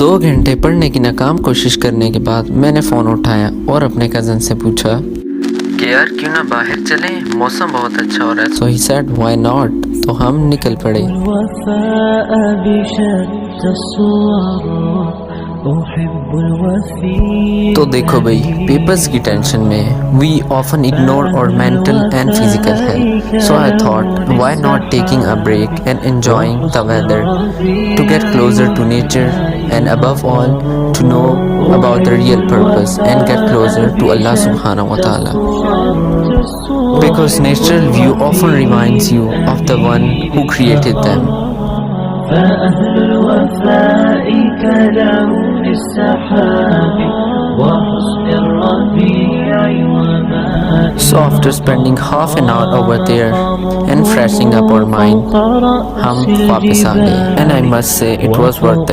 2 घंटे पढ़ने की नाकाम कोशिश करने के बाद मैंने फ़ोन उठाया और अपने कज़न से पूछा कि यार क्यों ना बाहर चलें, मौसम बहुत अच्छा हो रहा है। सो ही सेड व्हाई नॉट। तो हम निकल पड़े। तो देखो भाई, पेपर्स की टेंशन में वी ऑफन इग्नोर और mental and physical health. So I thought why not taking a break and enjoying the weather to get closer to nature and above all to know about the real purpose and get closer to Allah subhanahu wa ta'ala, because natural view often reminds you of the one who created them. So after spending half an hour over there and freshening up our mind, हम वापस आ गए and I must say it was worth it.